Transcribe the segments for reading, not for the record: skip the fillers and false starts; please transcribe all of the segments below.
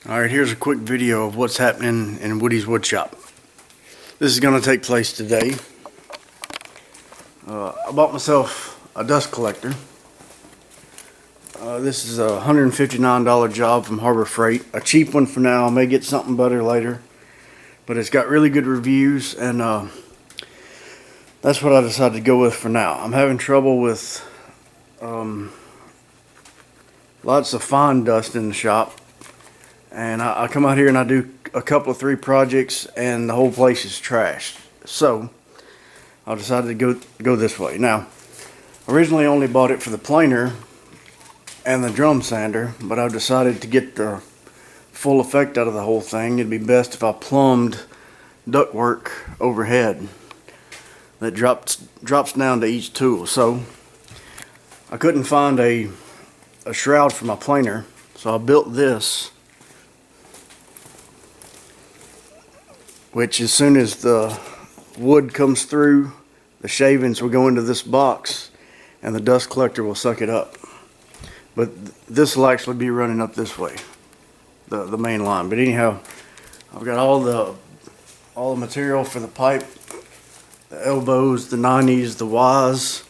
Alright, here's a quick video of what's happening in Woody's wood shop. This is going to take place today. I bought myself a dust collector. This is a $159 job from Harbor Freight. A cheap one for now. I may get something better later. But it's got really good reviews, and that's what I decided to go with for now. I'm having trouble with lots of fine dust in the shop. And I come out here and I do a couple of 3 projects and the whole place is trashed. So I decided to go this way. Now, originally I only bought it for the planer and the drum sander, but I decided to get the full effect out of the whole thing. It'd be best if I plumbed ductwork overhead that drops down to each tool. So I couldn't find a shroud for my planer, so I built this, which as soon as the wood comes through, the shavings will go into this box and the dust collector will suck it up. But this will actually be running up this way, the main line. But anyhow, I've got all the material for the pipe, the elbows, the 90s, the Ys.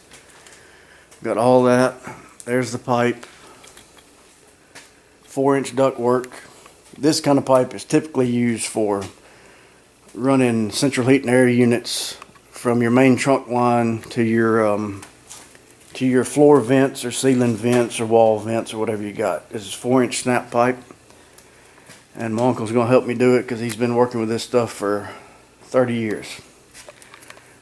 Got all that. There's the pipe. 4-inch duct work. This kind of pipe is typically used for running central heat and air units from your main trunk line to your floor vents or ceiling vents or wall vents or whatever you got. This is 4-inch snap pipe, and my uncle's going to help me do it because he's been working with this stuff for 30 years.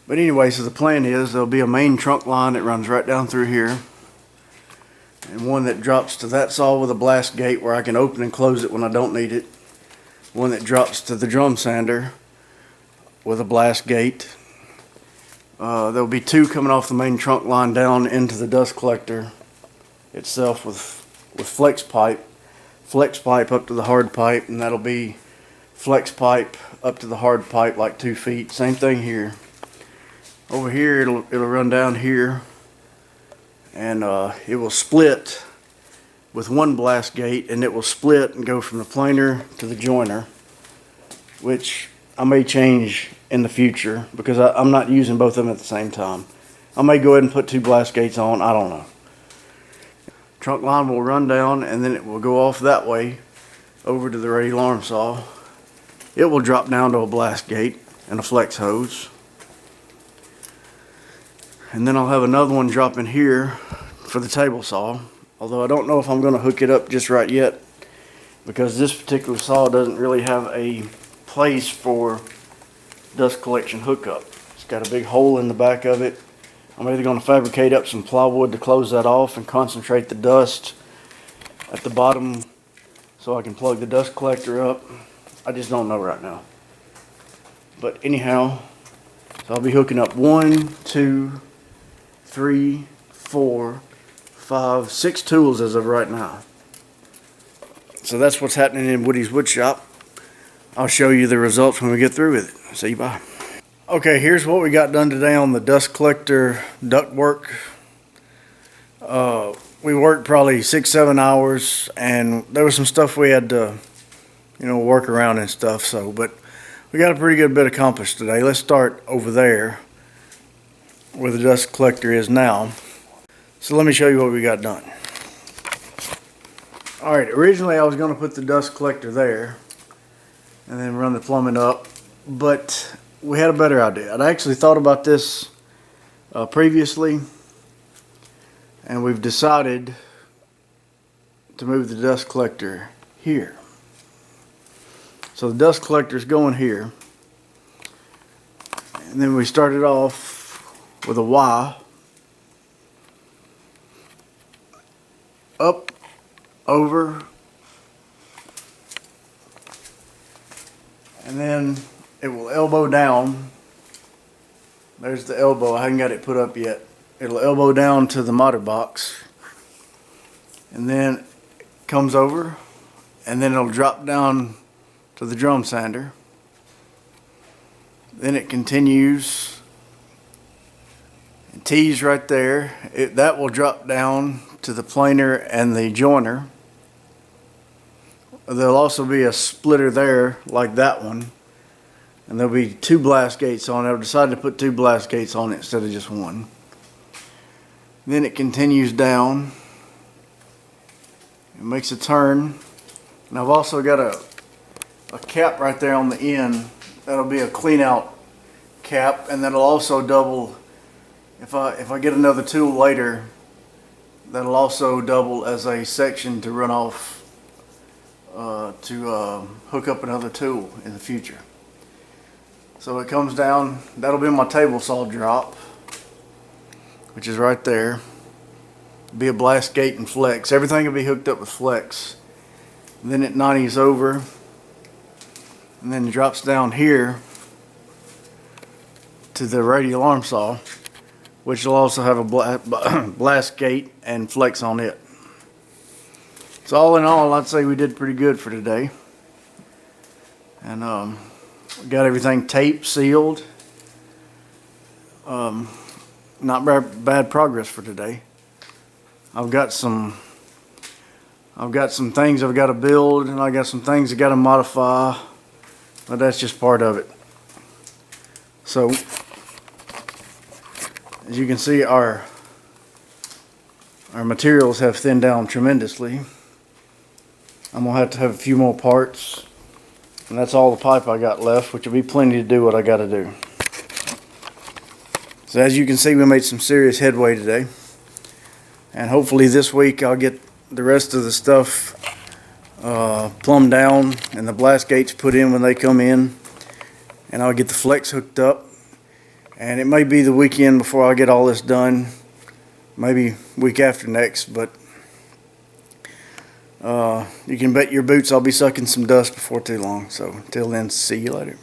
But anyway, so the plan is there'll be a main trunk line that runs right down through here, and one that drops to that saw with a blast gate where I can open and close it when I don't need it. One that drops to the drum sander with a blast gate. There'll be 2 coming off the main trunk line down into the dust collector itself with flex pipe up to the hard pipe, and that'll be flex pipe up to the hard pipe like 2 feet. Same thing here. Over here it'll run down here, and it will split with 1 blast gate, and it will split and go from the planer to the joiner, which I may change in the future because I'm not using both of them at the same time. I may go ahead and put 2 blast gates on, I don't know. Trunk line will run down and then it will go off that way over to the ready alarm saw. It will drop down to a blast gate and a flex hose. And then I'll have another one drop in here for the table saw. Although I don't know if I'm going to hook it up just right yet, because this particular saw doesn't really have a place for dust collection hookup. It's got a big hole in the back of it. I'm either going to fabricate up some plywood to close that off and concentrate the dust at the bottom so I can plug the dust collector up. I just don't know right now. But anyhow, so I'll be hooking up 1, 2, 3, 4, 5, 6 tools as of right now. So that's what's happening in Woody's wood shop. I'll show you the results when we get through with it. See you, bye. Okay, here's what we got done today on the dust collector duct work. We worked probably 6-7 hours, and there was some stuff we had to, work around and stuff. But we got a pretty good bit accomplished today. Let's start over there where the dust collector is now. So let me show you what we got done. All right, originally I was going to put the dust collector there and then run the plumbing up, but we had a better idea. I'd actually thought about this previously, and we've decided to move the dust collector here. So the dust collector is going here, and then we started off with a Y up, over, and then it will elbow down. There's the elbow. I haven't got it put up yet. It'll elbow down to the miter box, and then it comes over, and then it'll drop down to the drum sander. Then it continues and tees right there. That will drop down to the planer and the joiner. there'll also be a splitter there like that one, and there'll be 2 blast gates on it. I've decided to put 2 blast gates on it instead of just 1. Then it continues down. It makes a turn, and I've also got a cap right there on the end. That'll be a clean out cap, and that'll also double if I get another tool later. That'll also double as a section to run off to hook up another tool in the future. So it comes down. That'll be my table saw drop, which is right there. Be a blast gate and flex. Everything will be hooked up with flex. And then it 90s over, and then it drops down here to the radial arm saw, which will also have a blast gate and flex on it. So all in all, I'd say we did pretty good for today. And we got everything taped, sealed. Not bad progress for today. I've got some things I've got to build, and I got some things I got to modify, but that's just part of it. So as you can see, our materials have thinned down tremendously. I'm gonna have a few more parts, and that's all the pipe I got left, which will be plenty to do what I got to do. So as you can see, we made some serious headway today, and hopefully this week I'll get the rest of the stuff plumbed down and the blast gates put in when they come in, and I'll get the flex hooked up. And it may be the weekend before I get all this done, maybe week after next, but you can bet your boots I'll be sucking some dust before too long. So until then, see you later.